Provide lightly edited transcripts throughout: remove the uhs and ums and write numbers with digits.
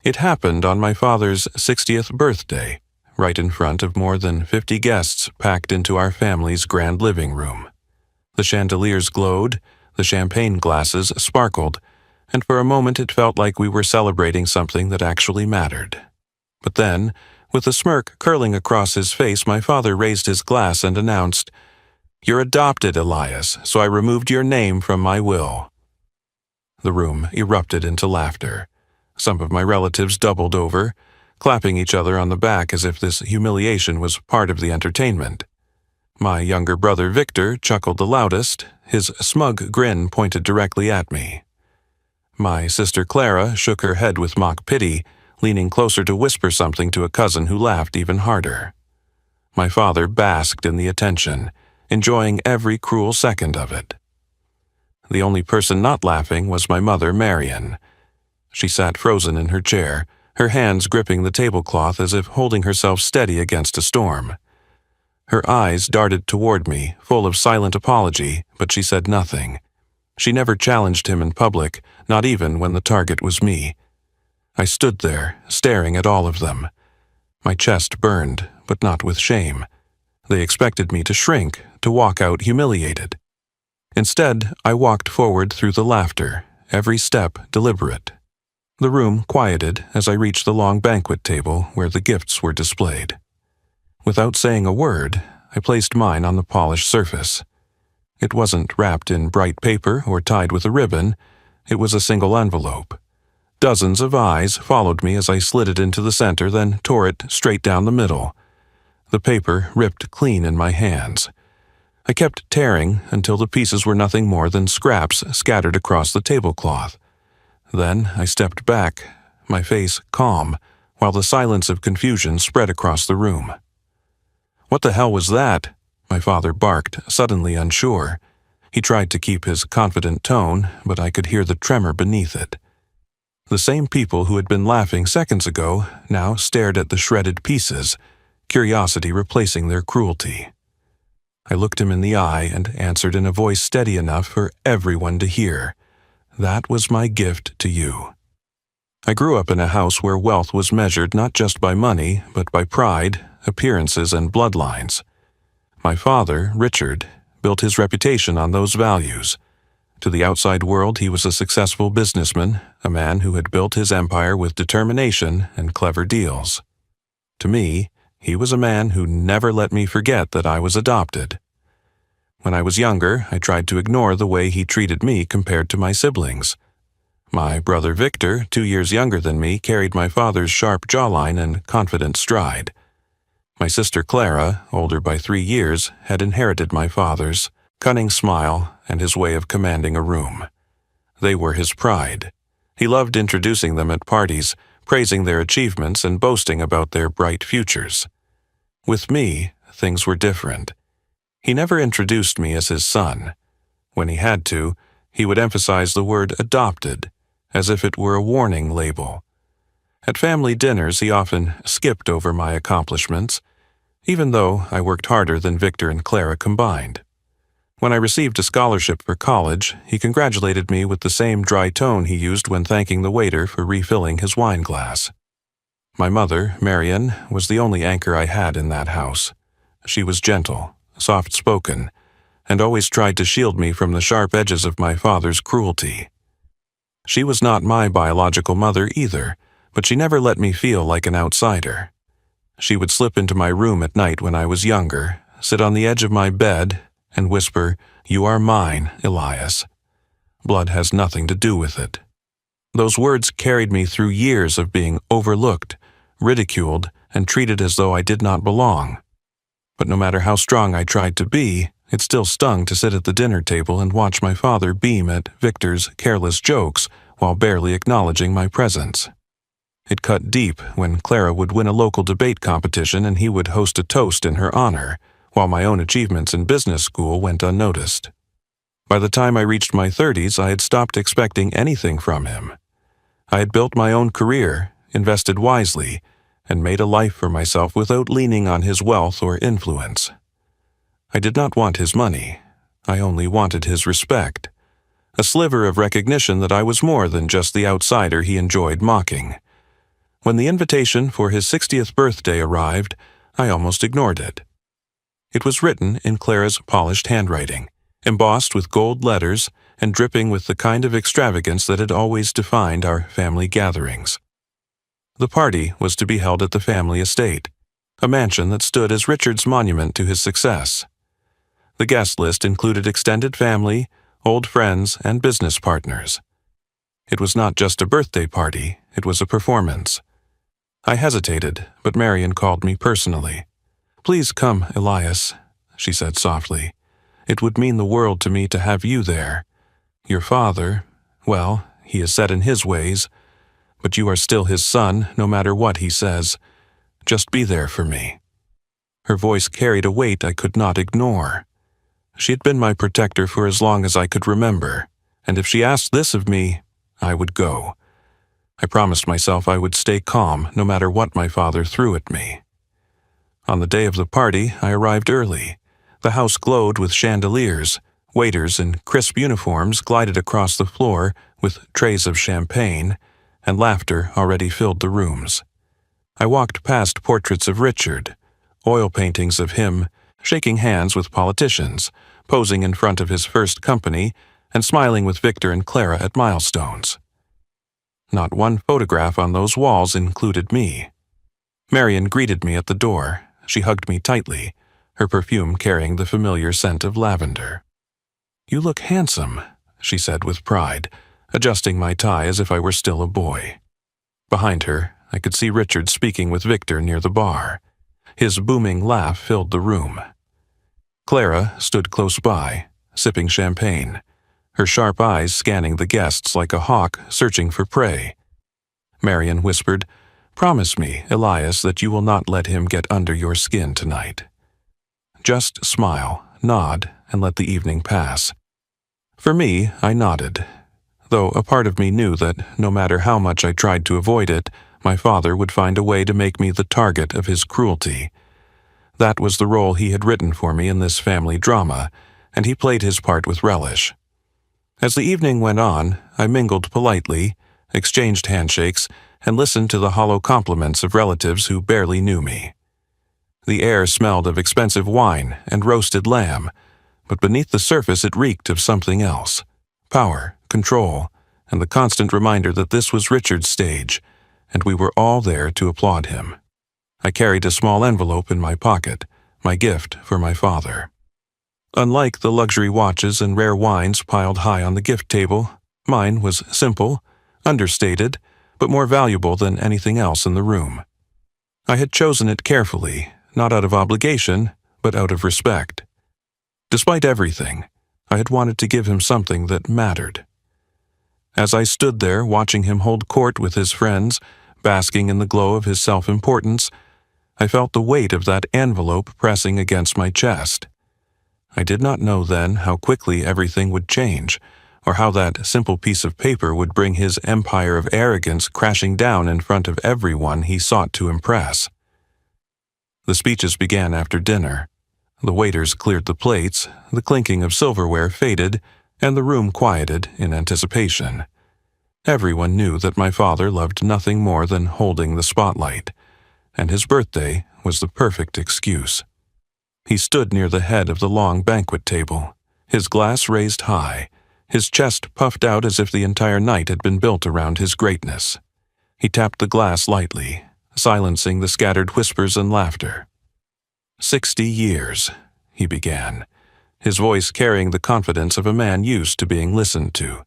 It happened on my father's 60th birthday, right in front of more than 50 guests packed into our family's grand living room. The chandeliers glowed, the champagne glasses sparkled, and for a moment it felt like we were celebrating something that actually mattered. But then, with a smirk curling across his face, my father raised his glass and announced, "You're adopted, Elias, so I removed your name from my will." The room erupted into laughter. Some of my relatives doubled over, clapping each other on the back as if this humiliation was part of the entertainment. My younger brother Victor chuckled the loudest, his smug grin pointed directly at me. My sister Clara shook her head with mock pity, leaning closer to whisper something to a cousin who laughed even harder. My father basked in the attention, enjoying every cruel second of it. The only person not laughing was my mother, Marian. She sat frozen in her chair, her hands gripping the tablecloth as if holding herself steady against a storm. Her eyes darted toward me, full of silent apology, but she said nothing. She never challenged him in public, not even when the target was me. I stood there, staring at all of them. My chest burned, but not with shame. They expected me to shrink, to walk out humiliated. Instead, I walked forward through the laughter, every step deliberate. The room quieted as I reached the long banquet table where the gifts were displayed. Without saying a word, I placed mine on the polished surface. It wasn't wrapped in bright paper or tied with a ribbon. It was a single envelope. Dozens of eyes followed me as I slid it into the center, then tore it straight down the middle. The paper ripped clean in my hands. I kept tearing until the pieces were nothing more than scraps scattered across the tablecloth. Then I stepped back, my face calm, while the silence of confusion spread across the room. "What the hell was that?" my father barked, suddenly unsure. He tried to keep his confident tone, but I could hear the tremor beneath it. The same people who had been laughing seconds ago now stared at the shredded pieces, curiosity replacing their cruelty. I looked him in the eye and answered in a voice steady enough for everyone to hear. "That was my gift to you." I grew up in a house where wealth was measured not just by money, but by pride, appearances, and bloodlines. My father, Richard, built his reputation on those values. To the outside world, he was a successful businessman, a man who had built his empire with determination and clever deals. To me, he was a man who never let me forget that I was adopted. When I was younger, I tried to ignore the way he treated me compared to my siblings. My brother Victor, 2 years younger than me, carried my father's sharp jawline and confident stride. My sister Clara, older by 3 years, had inherited my father's cunning smile and his way of commanding a room. They were his pride. He loved introducing them at parties, praising their achievements and boasting about their bright futures. With me, things were different. He never introduced me as his son. When he had to, he would emphasize the word adopted, as if it were a warning label. At family dinners, he often skipped over my accomplishments, even though I worked harder than Victor and Clara combined. When I received a scholarship for college, he congratulated me with the same dry tone he used when thanking the waiter for refilling his wine glass. My mother, Marian, was the only anchor I had in that house. She was gentle, soft-spoken, and always tried to shield me from the sharp edges of my father's cruelty. She was not my biological mother either, but she never let me feel like an outsider. She would slip into my room at night when I was younger, sit on the edge of my bed, and whisper, "You are mine, Elias. Blood has nothing to do with it." Those words carried me through years of being overlooked, ridiculed, and treated as though I did not belong. But no matter how strong I tried to be, it still stung to sit at the dinner table and watch my father beam at Victor's careless jokes while barely acknowledging my presence. It cut deep when Clara would win a local debate competition and he would host a toast in her honor, while my own achievements in business school went unnoticed. By the time I reached my 30s, I had stopped expecting anything from him. I had built my own career, invested wisely, and made a life for myself without leaning on his wealth or influence. I did not want his money. I only wanted his respect. A sliver of recognition that I was more than just the outsider he enjoyed mocking. When the invitation for his 60th birthday arrived, I almost ignored it. It was written in Clara's polished handwriting, embossed with gold letters and dripping with the kind of extravagance that had always defined our family gatherings. The party was to be held at the family estate, a mansion that stood as Richard's monument to his success. The guest list included extended family, old friends, and business partners. It was not just a birthday party, it was a performance. I hesitated, but Marian called me personally. "Please come, Elias," she said softly. "It would mean the world to me to have you there. Your father, well, he is set in his ways, but you are still his son, no matter what he says. Just be there for me." Her voice carried a weight I could not ignore. She had been my protector for as long as I could remember, and if she asked this of me, I would go. I promised myself I would stay calm no matter what my father threw at me. On the day of the party, I arrived early. The house glowed with chandeliers. Waiters in crisp uniforms glided across the floor with trays of champagne, and laughter already filled the rooms. I walked past portraits of Richard, oil paintings of him, shaking hands with politicians, posing in front of his first company, and smiling with Victor and Clara at milestones. Not one photograph on those walls included me. Marian greeted me at the door. She hugged me tightly, her perfume carrying the familiar scent of lavender. "You look handsome," she said with pride, adjusting my tie as if I were still a boy. Behind her, I could see Richard speaking with Victor near the bar. His booming laugh filled the room. Clara stood close by, sipping champagne, her sharp eyes scanning the guests like a hawk searching for prey. Marian whispered, "Promise me, Elias, that you will not let him get under your skin tonight. Just smile, nod, and let the evening pass." For me, I nodded, though a part of me knew that no matter how much I tried to avoid it, my father would find a way to make me the target of his cruelty. That was the role he had written for me in this family drama, and he played his part with relish. As the evening went on, I mingled politely, exchanged handshakes, and listened to the hollow compliments of relatives who barely knew me. The air smelled of expensive wine and roasted lamb, but beneath the surface it reeked of something else: power, control, and the constant reminder that this was Richard's stage, and we were all there to applaud him. I carried a small envelope in my pocket, my gift for my father. Unlike the luxury watches and rare wines piled high on the gift table, mine was simple, understated, but more valuable than anything else in the room. I had chosen it carefully, not out of obligation, but out of respect. Despite everything, I had wanted to give him something that mattered. As I stood there watching him hold court with his friends, basking in the glow of his self-importance, I felt the weight of that envelope pressing against my chest. I did not know then how quickly everything would change, or how that simple piece of paper would bring his empire of arrogance crashing down in front of everyone he sought to impress. The speeches began after dinner. The waiters cleared the plates, the clinking of silverware faded, and the room quieted in anticipation. Everyone knew that my father loved nothing more than holding the spotlight, and his birthday was the perfect excuse. He stood near the head of the long banquet table, his glass raised high, his chest puffed out as if the entire night had been built around his greatness. He tapped the glass lightly, silencing the scattered whispers and laughter. 60 years, he began, his voice carrying the confidence of a man used to being listened to.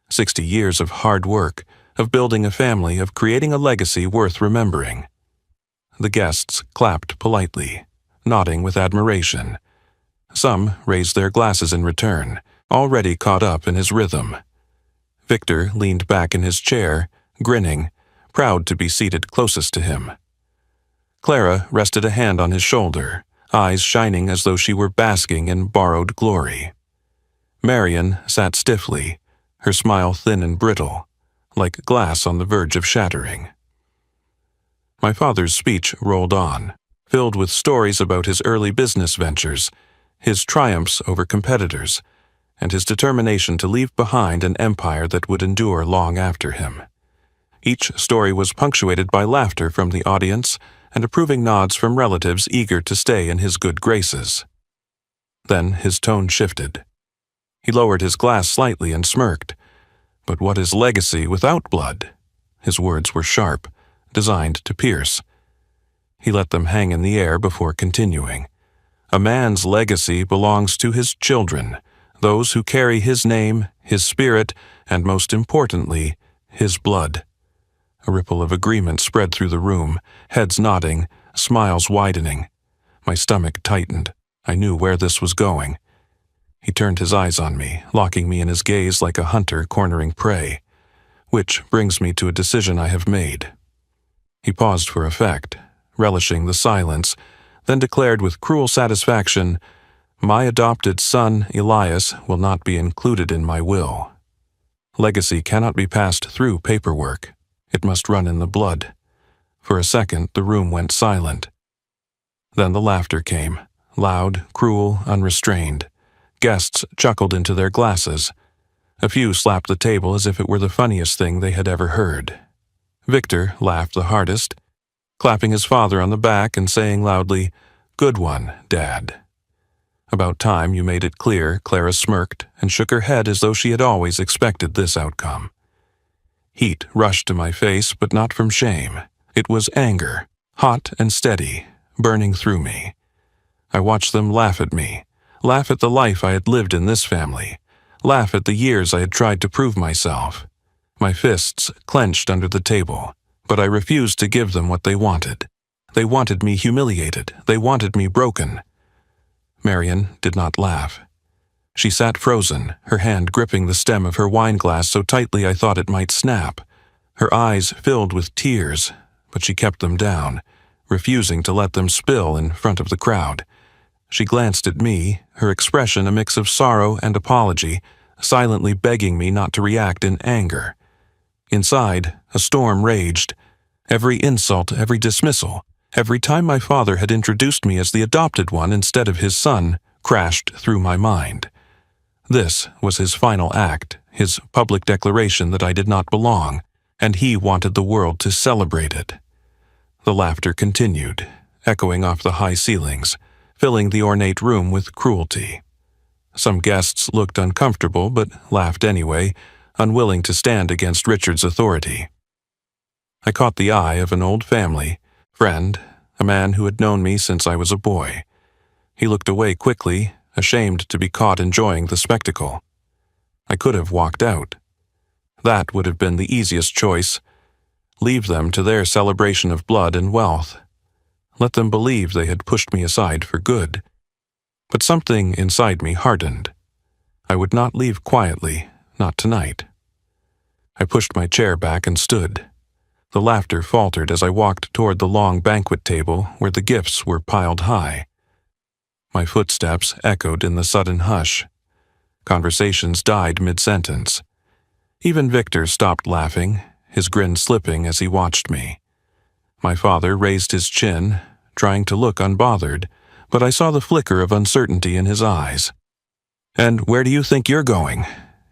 60 years of hard work, of building a family, of creating a legacy worth remembering. The guests clapped politely, nodding with admiration. Some raised their glasses in return, already caught up in his rhythm. Victor leaned back in his chair, grinning, proud to be seated closest to him. Clara rested a hand on his shoulder, eyes shining as though she were basking in borrowed glory. Marian sat stiffly, her smile thin and brittle, like glass on the verge of shattering. My father's speech rolled on, filled with stories about his early business ventures, his triumphs over competitors, and his determination to leave behind an empire that would endure long after him. Each story was punctuated by laughter from the audience and approving nods from relatives eager to stay in his good graces. Then his tone shifted. He lowered his glass slightly and smirked. "But what is legacy without blood?" His words were sharp, designed to pierce. He let them hang in the air before continuing. "A man's legacy belongs to his children, those who carry his name, his spirit, and most importantly, his blood." A ripple of agreement spread through the room, heads nodding, smiles widening. My stomach tightened. I knew where this was going. He turned his eyes on me, locking me in his gaze like a hunter cornering prey. Which brings me to a decision I have made. He paused for effect, relishing the silence, then declared with cruel satisfaction, "My adopted son, Elias, will not be included in my will. Legacy cannot be passed through paperwork. It must run in the blood." For a second, the room went silent. Then the laughter came, loud, cruel, unrestrained. Guests chuckled into their glasses. A few slapped the table as if it were the funniest thing they had ever heard. Victor laughed the hardest, clapping his father on the back and saying loudly, "Good one, Dad." "About time you made it clear," Clara smirked and shook her head as though she had always expected this outcome. Heat rushed to my face, but not from shame. It was anger, hot and steady, burning through me. I watched them laugh at me, laugh at the life I had lived in this family, laugh at the years I had tried to prove myself. My fists clenched under the table, but I refused to give them what they wanted. They wanted me humiliated. They wanted me broken. Marion did not laugh. She sat frozen, her hand gripping the stem of her wineglass so tightly I thought it might snap. Her eyes filled with tears, but she kept them down, refusing to let them spill in front of the crowd. She glanced at me, her expression a mix of sorrow and apology, silently begging me not to react in anger. Inside, a storm raged. Every insult, every dismissal, every time my father had introduced me as the adopted one instead of his son, crashed through my mind. This was his final act, his public declaration that I did not belong, and he wanted the world to celebrate it. The laughter continued, echoing off the high ceilings, filling the ornate room with cruelty. Some guests looked uncomfortable but laughed anyway, unwilling to stand against Richard's authority. I caught the eye of an old family friend, a man who had known me since I was a boy. He looked away quickly, ashamed to be caught enjoying the spectacle. I could have walked out. That would have been the easiest choice. Leave them to their celebration of blood and wealth. Let them believe they had pushed me aside for good. But something inside me hardened. I would not leave quietly, not tonight. I pushed my chair back and stood. The laughter faltered as I walked toward the long banquet table where the gifts were piled high. My footsteps echoed in the sudden hush. Conversations died mid-sentence. Even Victor stopped laughing, his grin slipping as he watched me. My father raised his chin, trying to look unbothered, but I saw the flicker of uncertainty in his eyes. "And where do you think you're going?"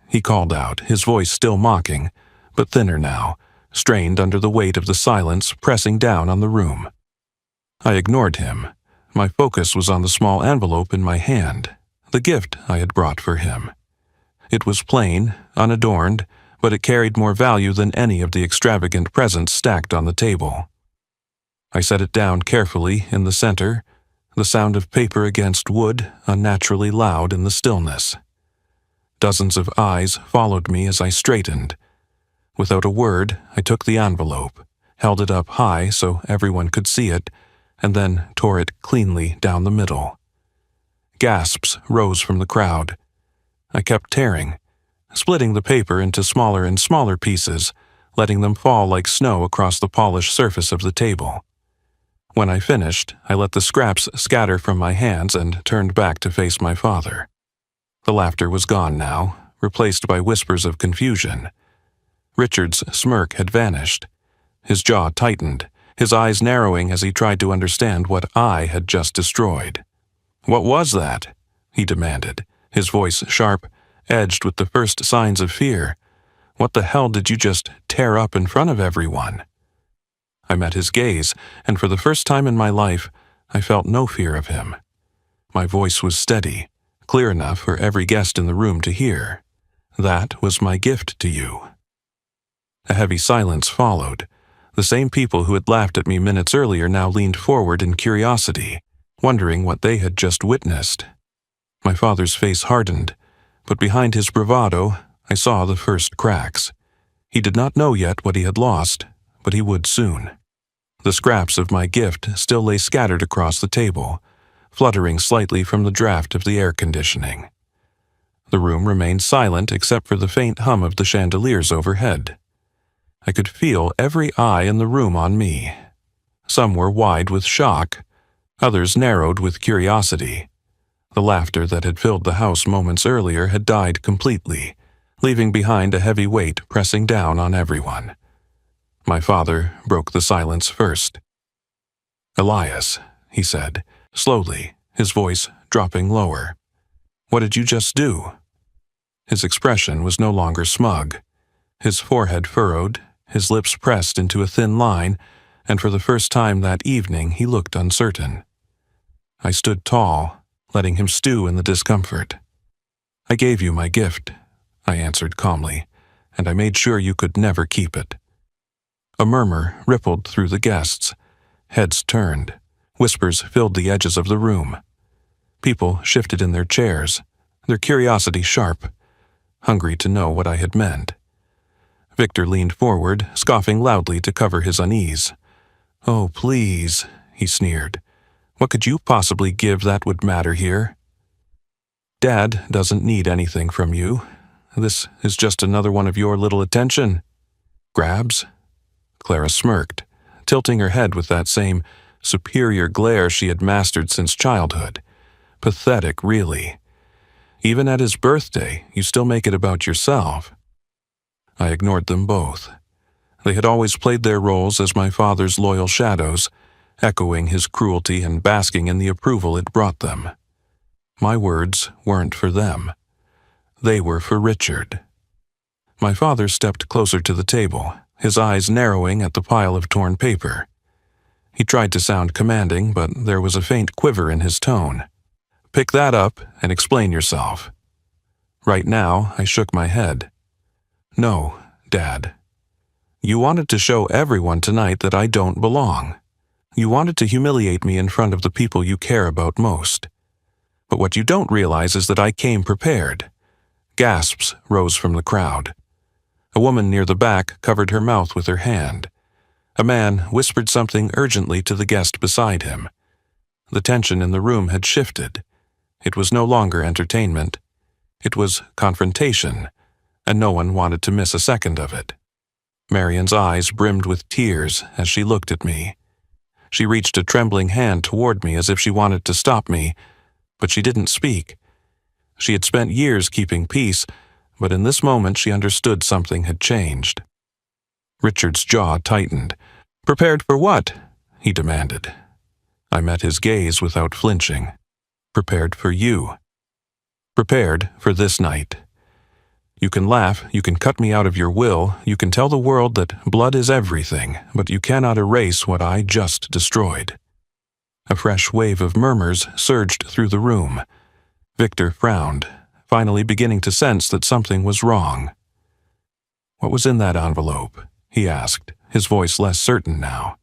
he called out, his voice still mocking, but thinner now, strained under the weight of the silence pressing down on the room. I ignored him. My focus was on the small envelope in my hand, the gift I had brought for him. It was plain, unadorned, but it carried more value than any of the extravagant presents stacked on the table. I set it down carefully in the center, the sound of paper against wood unnaturally loud in the stillness. Dozens of eyes followed me as I straightened. Without a word, I took the envelope, held it up high so everyone could see it, and then tore it cleanly down the middle. Gasps rose from the crowd. I kept tearing, splitting the paper into smaller and smaller pieces, letting them fall like snow across the polished surface of the table. When I finished, I let the scraps scatter from my hands and turned back to face my father. The laughter was gone now, replaced by whispers of confusion. Richard's smirk had vanished. His jaw tightened, his eyes narrowing as he tried to understand what I had just destroyed. "What was that?" he demanded, his voice sharp, edged with the first signs of fear. What the hell did you just tear up in front of everyone?" I met his gaze, and for the first time in my life, I felt no fear of him. My voice was steady, clear enough for every guest in the room to hear. "That was my gift to you." A heavy silence followed. The same people who had laughed at me minutes earlier now leaned forward in curiosity, wondering what they had just witnessed. My father's face hardened, but behind his bravado, I saw the first cracks. He did not know yet what he had lost, but he would soon. The scraps of my gift still lay scattered across the table, fluttering slightly from the draft of the air conditioning. The room remained silent except for the faint hum of the chandeliers overhead. I could feel every eye in the room on me. Some were wide with shock, others narrowed with curiosity. The laughter that had filled the house moments earlier had died completely, leaving behind a heavy weight pressing down on everyone. My father broke the silence first. "Elias," he said, slowly, his voice dropping lower. "What did you just do?" His expression was no longer smug. His forehead furrowed, his lips pressed into a thin line, and for the first time that evening he looked uncertain. I stood tall, letting him stew in the discomfort. "I gave you my gift," I answered calmly, "and I made sure you could never keep it." A murmur rippled through the guests. Heads turned. Whispers filled the edges of the room. People shifted in their chairs, their curiosity sharp, hungry to know what I had meant. Victor leaned forward, scoffing loudly to cover his unease. "Oh, please," he sneered. "What could you possibly give that would matter here?" "Dad doesn't need anything from you. This is just another one of your little attention grabs." Clara smirked, tilting her head with that same superior glare she had mastered since childhood. Pathetic, really. Even at his birthday, you still make it about yourself. I ignored them both. They had always played their roles as my father's loyal shadows, echoing his cruelty and basking in the approval it brought them. My words weren't for them. They were for Richard. My father stepped closer to the table, his eyes narrowing at the pile of torn paper. He tried to sound commanding, but there was a faint quiver in his tone. "Pick that up and explain yourself." Right now, I shook my head. "No, Dad. You wanted to show everyone tonight that I don't belong. You wanted to humiliate me in front of the people you care about most. But what you don't realize is that I came prepared." Gasps rose from the crowd. A woman near the back covered her mouth with her hand. A man whispered something urgently to the guest beside him. The tension in the room had shifted. It was no longer entertainment. It was confrontation, and no one wanted to miss a second of it. Marion's eyes brimmed with tears as she looked at me. She reached a trembling hand toward me as if she wanted to stop me, but she didn't speak. She had spent years keeping peace, but in this moment she understood something had changed. Richard's jaw tightened. "Prepared for what?" he demanded. I met his gaze without flinching. "Prepared for you. Prepared for this night. You can laugh, you can cut me out of your will, you can tell the world that blood is everything, but you cannot erase what I just destroyed." A fresh wave of murmurs surged through the room. Victor frowned, finally beginning to sense that something was wrong. "What was in that envelope?" he asked, his voice less certain now.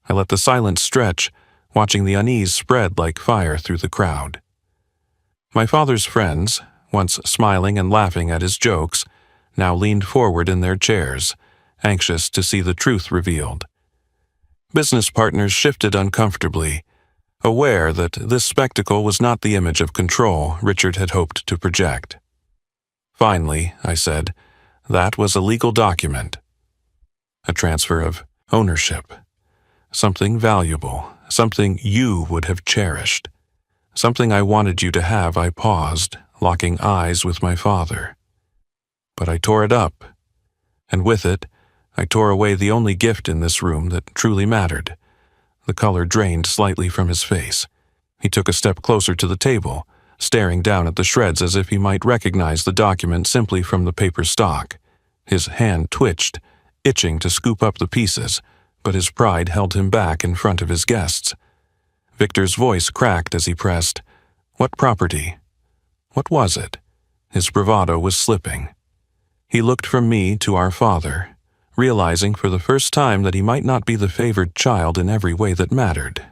I let the silence stretch, watching the unease spread like fire through the crowd. My father's friends, once smiling and laughing at his jokes, now leaned forward in their chairs, anxious to see the truth revealed. Business partners shifted uncomfortably, aware that this spectacle was not the image of control Richard had hoped to project. "Finally," I said, "that was a legal document. A transfer of ownership. Something valuable, something you would have cherished. Something I wanted you to have." I paused, locking eyes with my father. But I tore it up, and with it, I tore away the only gift in this room that truly mattered. The color drained slightly from his face. He took a step closer to the table, staring down at the shreds as if he might recognize the document simply from the paper stock. His hand twitched, itching to scoop up the pieces, but his pride held him back in front of his guests. Victor's voice cracked as he pressed, "What property? What was it?" His bravado was slipping. He looked from me to our father, realizing for the first time that he might not be the favored child in every way that mattered.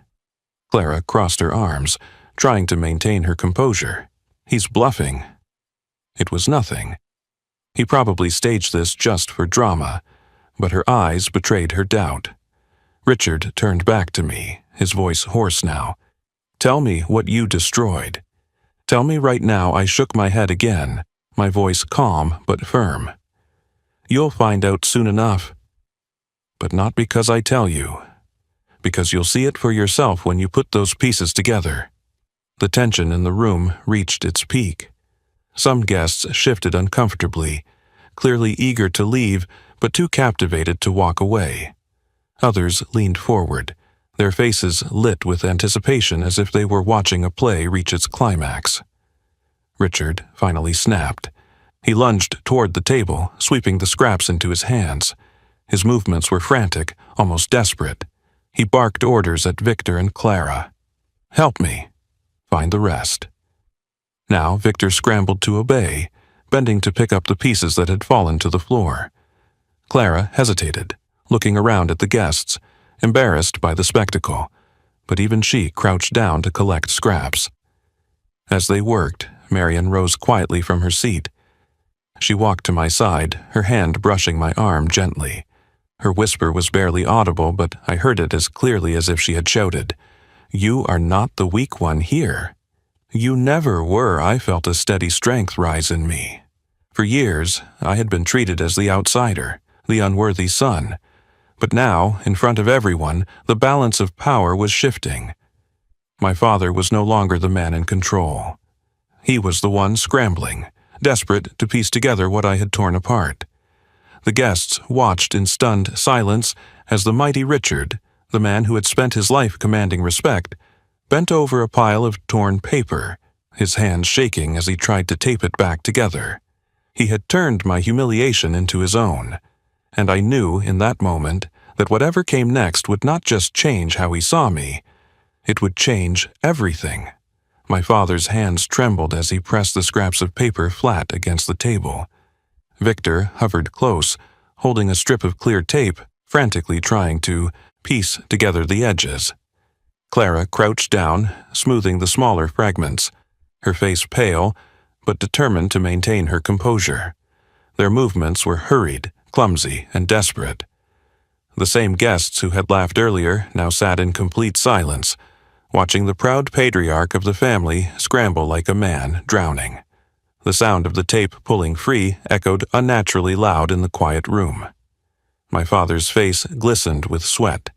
Clara crossed her arms, trying to maintain her composure. "He's bluffing." It was nothing. He probably staged this just for drama, but her eyes betrayed her doubt. Richard turned back to me, his voice hoarse now. "Tell me what you destroyed. Tell me right now." I shook my head again, my voice calm but firm. "You'll find out soon enough. But not because I tell you. Because you'll see it for yourself when you put those pieces together." The tension in the room reached its peak. Some guests shifted uncomfortably, clearly eager to leave but too captivated to walk away. Others leaned forward, their faces lit with anticipation as if they were watching a play reach its climax. Richard finally snapped. He lunged toward the table, sweeping the scraps into his hands. His movements were frantic, almost desperate. He barked orders at Victor and Clara. "Help me. Find the rest." Now Victor scrambled to obey, bending to pick up the pieces that had fallen to the floor. Clara hesitated, looking around at the guests, embarrassed by the spectacle, but even she crouched down to collect scraps. As they worked, Marion rose quietly from her seat. She walked to my side, her hand brushing my arm gently. Her whisper was barely audible, but I heard it as clearly as if she had shouted, "You are not the weak one here." You never were. I felt a steady strength rise in me. For years, I had been treated as the outsider, the unworthy son. But now, in front of everyone, the balance of power was shifting. My father was no longer the man in control. He was the one scrambling, desperate to piece together what I had torn apart. The guests watched in stunned silence as the mighty Richard, the man who had spent his life commanding respect, bent over a pile of torn paper, his hands shaking as he tried to tape it back together. He had turned my humiliation into his own, and I knew in that moment that whatever came next would not just change how he saw me, it would change everything. My father's hands trembled as he pressed the scraps of paper flat against the table. Victor hovered close, holding a strip of clear tape, frantically trying to piece together the edges. Clara crouched down, smoothing the smaller fragments, her face pale, but determined to maintain her composure. Their movements were hurried, clumsy, and desperate. The same guests who had laughed earlier now sat in complete silence, watching the proud patriarch of the family scramble like a man drowning. The sound of the tape pulling free echoed unnaturally loud in the quiet room. My father's face glistened with sweat,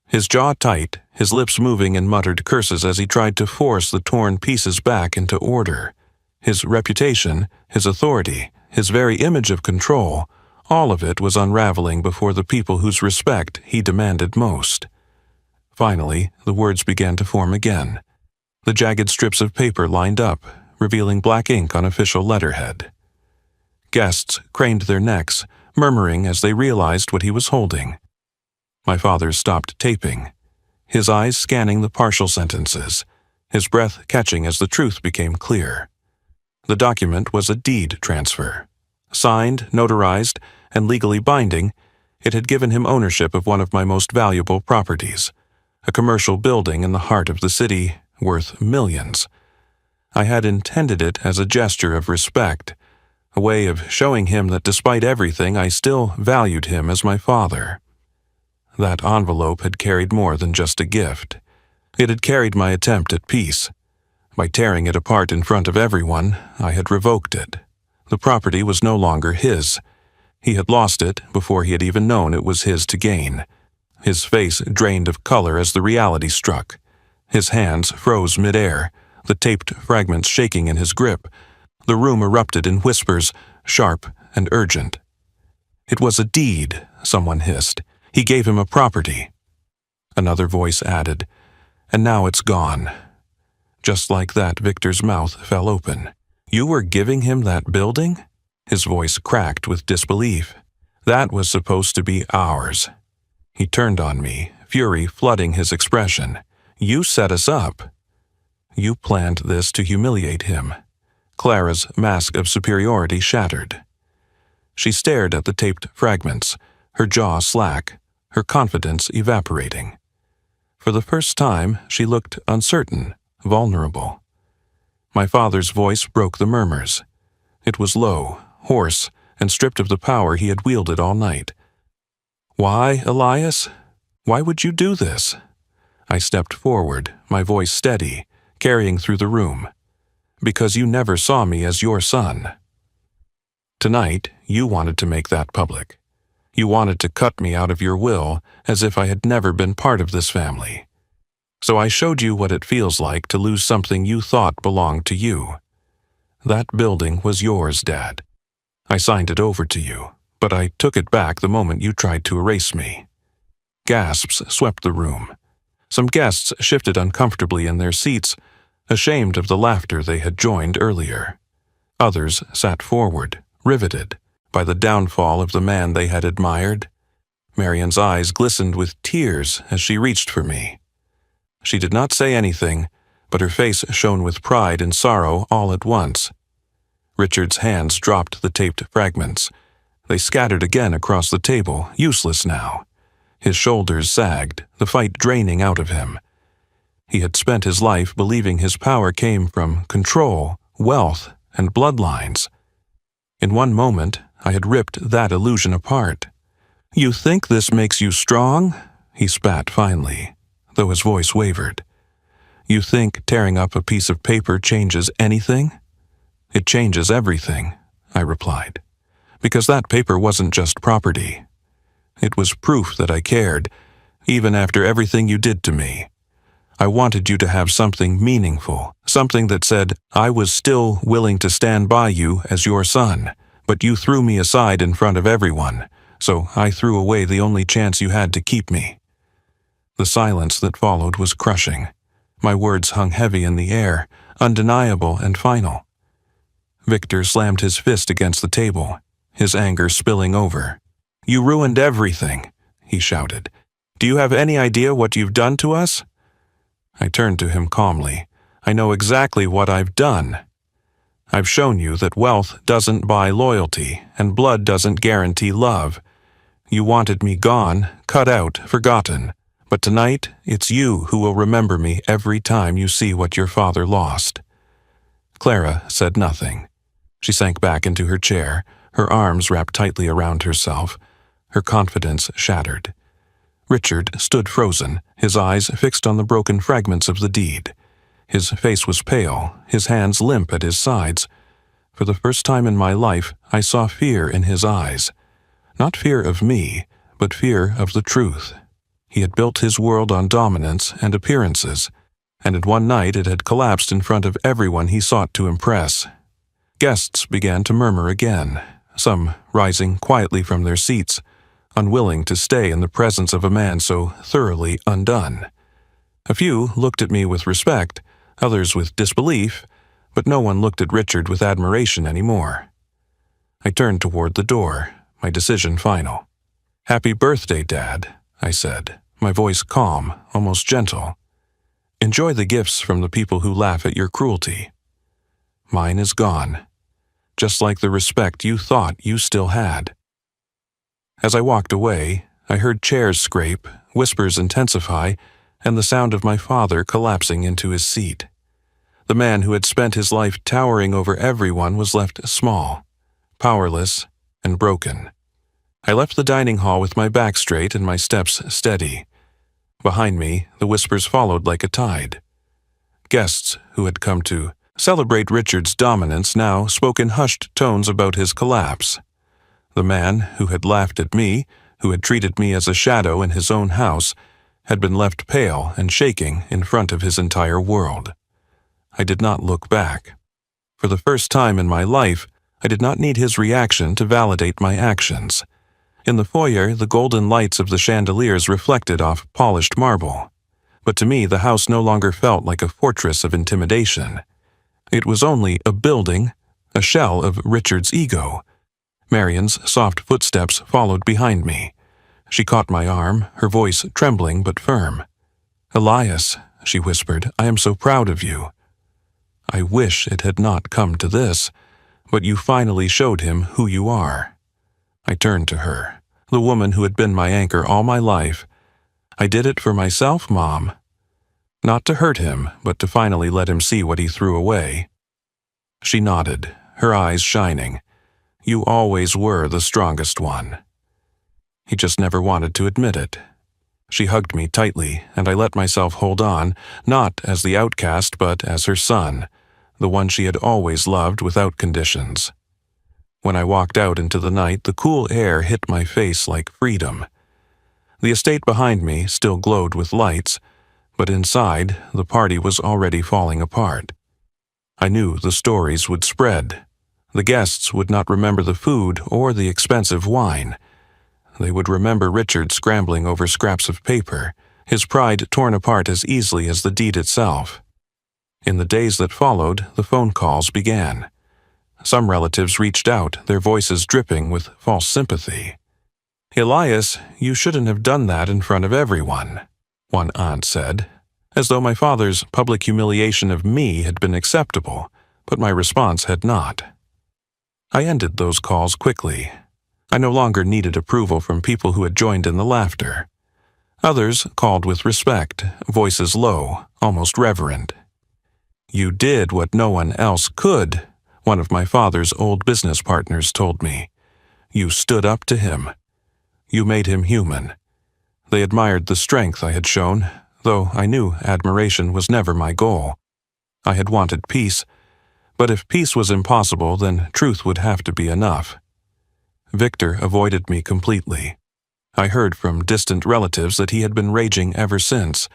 his jaw tight, his lips moving in muttered curses as he tried to force the torn pieces back into order. His reputation, his authority, his very image of control, all of it was unraveling before the people whose respect he demanded most. Finally, the words began to form again. The jagged strips of paper lined up, revealing black ink on official letterhead. Guests craned their necks, murmuring as they realized what he was holding. My father stopped taping, his eyes scanning the partial sentences, his breath catching as the truth became clear. The document was a deed transfer. Signed, notarized, and legally binding, it had given him ownership of one of my most valuable properties, a commercial building in the heart of the city worth millions. I had intended it as a gesture of respect, a way of showing him that despite everything I still valued him as my father. That envelope had carried more than just a gift. It had carried my attempt at peace. By tearing it apart in front of everyone, I had revoked it. The property was no longer his. He had lost it before he had even known it was his to gain. His face drained of color as the reality struck. His hands froze midair, the taped fragments shaking in his grip. The room erupted in whispers, sharp and urgent. "It was a deed," someone hissed. "He gave him a property." Another voice added, "And now it's gone." Just like that, Victor's mouth fell open. "You were giving him that building?" His voice cracked with disbelief. That was supposed to be ours. He turned on me, fury flooding his expression. You set us up. You planned this to humiliate him. Clara's mask of superiority shattered. She stared at the taped fragments, her jaw slack, her confidence evaporating. For the first time, she looked uncertain, vulnerable. My father's voice broke the murmurs. It was low, hoarse, and stripped of the power he had wielded all night. Why, Elias? Why would you do this? I stepped forward, my voice steady, carrying through the room. Because you never saw me as your son. Tonight, you wanted to make that public. You wanted to cut me out of your will as if I had never been part of this family. So I showed you what it feels like to lose something you thought belonged to you. That building was yours, Dad. I signed it over to you, but I took it back the moment you tried to erase me. Gasps swept the room. Some guests shifted uncomfortably in their seats, ashamed of the laughter they had joined earlier. Others sat forward, riveted by the downfall of the man they had admired. Marian's eyes glistened with tears as she reached for me. She did not say anything, but her face shone with pride and sorrow all at once. Richard's hands dropped the taped fragments. They scattered again across the table, useless now. His shoulders sagged, the fight draining out of him. He had spent his life believing his power came from control, wealth, and bloodlines. In one moment, I had ripped that illusion apart. You think this makes you strong? He spat finally, though his voice wavered. You think tearing up a piece of paper changes anything? It changes everything, I replied, because that paper wasn't just property. It was proof that I cared, even after everything you did to me. I wanted you to have something meaningful, something that said, I was still willing to stand by you as your son, but you threw me aside in front of everyone, so I threw away the only chance you had to keep me. The silence that followed was crushing. My words hung heavy in the air, undeniable and final. Victor slammed his fist against the table, his anger spilling over. You ruined everything, he shouted. Do you have any idea what you've done to us? I turned to him calmly. I know exactly what I've done. I've shown you that wealth doesn't buy loyalty, and blood doesn't guarantee love. You wanted me gone, cut out, forgotten. But tonight, it's you who will remember me every time you see what your father lost. Clara said nothing. She sank back into her chair, her arms wrapped tightly around herself, her confidence shattered. Richard stood frozen, his eyes fixed on the broken fragments of the deed. His face was pale, his hands limp at his sides. For the first time in my life, I saw fear in his eyes. Not fear of me, but fear of the truth. He had built his world on dominance and appearances, and in one night it had collapsed in front of everyone he sought to impress. Guests began to murmur again, some rising quietly from their seats, unwilling to stay in the presence of a man so thoroughly undone. A few looked at me with respect, others with disbelief, but no one looked at Richard with admiration anymore. I turned toward the door, my decision final. Happy birthday, Dad, I said, my voice calm, almost gentle. Enjoy the gifts from the people who laugh at your cruelty. Mine is gone, just like the respect you thought you still had. As I walked away, I heard chairs scrape, whispers intensify, and the sound of my father collapsing into his seat. The man who had spent his life towering over everyone was left small, powerless, and broken. I left the dining hall with my back straight and my steps steady. Behind me, the whispers followed like a tide. Guests who had come to celebrate Richard's dominance now spoke in hushed tones about his collapse. The man who had laughed at me, who had treated me as a shadow in his own house, had been left pale and shaking in front of his entire world. I did not look back. For the first time in my life, I did not need his reaction to validate my actions. In the foyer, the golden lights of the chandeliers reflected off polished marble. But to me, the house no longer felt like a fortress of intimidation. It was only a building, a shell of Richard's ego, Marian's soft footsteps followed behind me. She caught my arm, her voice trembling but firm. "Elias," she whispered, "I am so proud of you. I wish it had not come to this, but you finally showed him who you are." I turned to her, the woman who had been my anchor all my life. "I did it for myself, Mom. Not to hurt him, but to finally let him see what he threw away." She nodded, her eyes shining. "You always were the strongest one." He just never wanted to admit it. She hugged me tightly, and I let myself hold on, not as the outcast, but as her son, the one she had always loved without conditions. When I walked out into the night, the cool air hit my face like freedom. The estate behind me still glowed with lights, but inside, the party was already falling apart. I knew the stories would spread. The guests would not remember the food or the expensive wine. They would remember Richard scrambling over scraps of paper, his pride torn apart as easily as the deed itself. In the days that followed, the phone calls began. Some relatives reached out, their voices dripping with false sympathy. "Elias, you shouldn't have done that in front of everyone," one aunt said, as though my father's public humiliation of me had been acceptable, but my response had not. I ended those calls quickly. I no longer needed approval from people who had joined in the laughter. Others called with respect, voices low, almost reverent. "You did what no one else could," one of my father's old business partners told me. "You stood up to him. You made him human." They admired the strength I had shown, though I knew admiration was never my goal. I had wanted peace, but if peace was impossible, then truth would have to be enough. Victor avoided me completely. I heard from distant relatives that he had been raging ever since,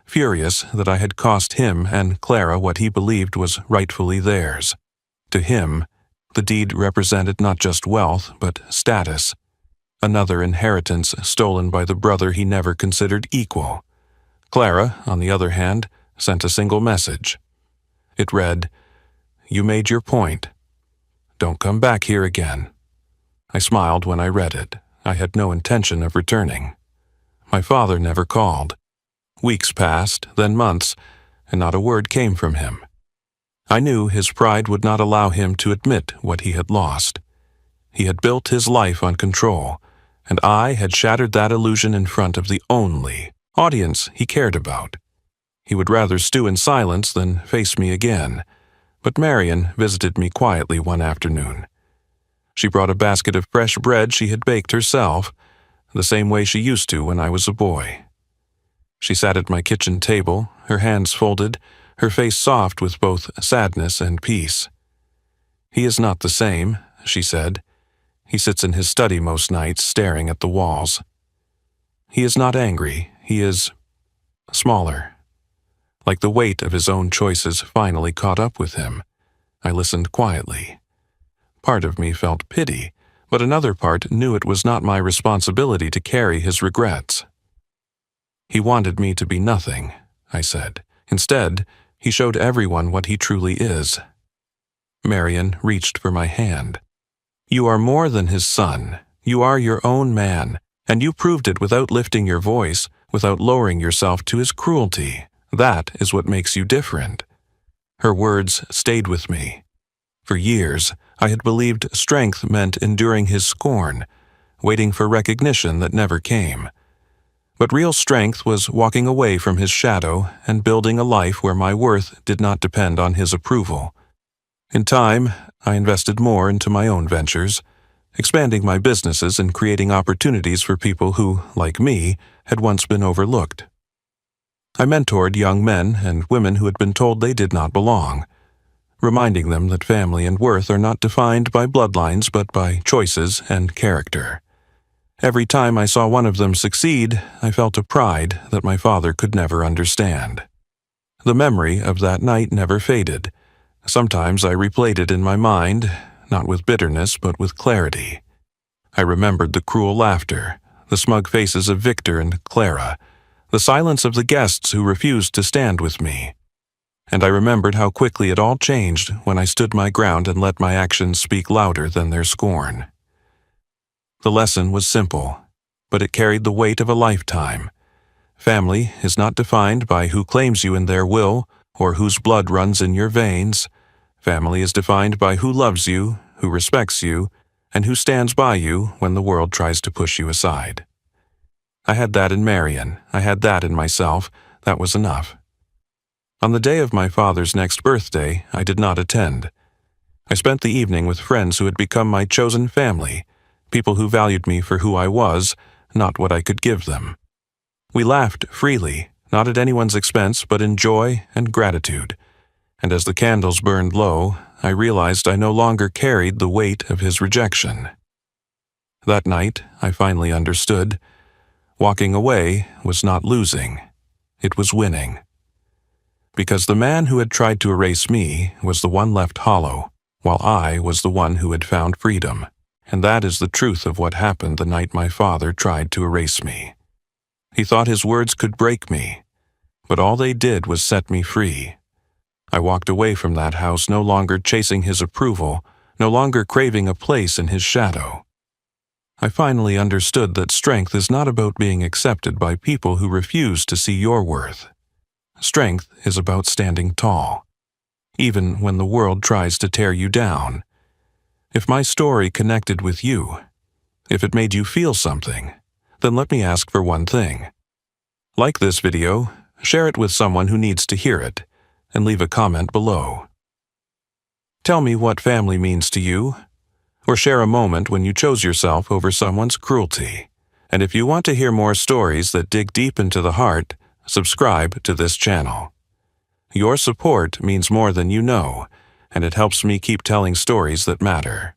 furious that I had cost him and Clara what he believed was rightfully theirs. To him, the deed represented not just wealth, but status, another inheritance stolen by the brother he never considered equal. Clara, on the other hand, sent a single message. It read, "You made your point. Don't come back here again." I smiled when I read it. I had no intention of returning. My father never called. Weeks passed, then months, and not a word came from him. I knew his pride would not allow him to admit what he had lost. He had built his life on control, and I had shattered that illusion in front of the only audience he cared about. He would rather stew in silence than face me again, but Marian visited me quietly one afternoon. She brought a basket of fresh bread she had baked herself, the same way she used to when I was a boy. She sat at my kitchen table, her hands folded, her face soft with both sadness and peace. "He is not the same," she said. "He sits in his study most nights, staring at the walls. He is not angry, he is smaller. Like the weight of his own choices finally caught up with him." I listened quietly. Part of me felt pity, but another part knew it was not my responsibility to carry his regrets. "He wanted me to be nothing," I said. "Instead, he showed everyone what he truly is." Marian reached for my hand. "You are more than his son. You are your own man, and you proved it without lifting your voice, without lowering yourself to his cruelty. That is what makes you different." Her words stayed with me. For years, I had believed strength meant enduring his scorn, waiting for recognition that never came. But real strength was walking away from his shadow and building a life where my worth did not depend on his approval. In time, I invested more into my own ventures, expanding my businesses and creating opportunities for people who, like me, had once been overlooked. I mentored young men and women who had been told they did not belong, reminding them that family and worth are not defined by bloodlines but by choices and character. Every time I saw one of them succeed, I felt a pride that my father could never understand. The memory of that night never faded. Sometimes I replayed it in my mind, not with bitterness but with clarity. I remembered the cruel laughter, the smug faces of Victor and Clara, the silence of the guests who refused to stand with me. And I remembered how quickly it all changed when I stood my ground and let my actions speak louder than their scorn. The lesson was simple, but it carried the weight of a lifetime. Family is not defined by who claims you in their will or whose blood runs in your veins. Family is defined by who loves you, who respects you, and who stands by you when the world tries to push you aside. I had that in Marion. I had that in myself. That was enough. On the day of my father's next birthday, I did not attend. I spent the evening with friends who had become my chosen family, people who valued me for who I was, not what I could give them. We laughed freely, not at anyone's expense but in joy and gratitude. And as the candles burned low, I realized I no longer carried the weight of his rejection. That night, I finally understood. Walking away was not losing. It was winning. Because the man who had tried to erase me was the one left hollow, while I was the one who had found freedom. And that is the truth of what happened the night my father tried to erase me. He thought his words could break me, but all they did was set me free. I walked away from that house no longer chasing his approval, no longer craving a place in his shadow. I finally understood that strength is not about being accepted by people who refuse to see your worth. Strength is about standing tall, even when the world tries to tear you down. If my story connected with you, if it made you feel something, then let me ask for one thing. Like this video, share it with someone who needs to hear it, and leave a comment below. Tell me what family means to you, or share a moment when you chose yourself over someone's cruelty. And if you want to hear more stories that dig deep into the heart, subscribe to this channel. Your support means more than you know, and it helps me keep telling stories that matter.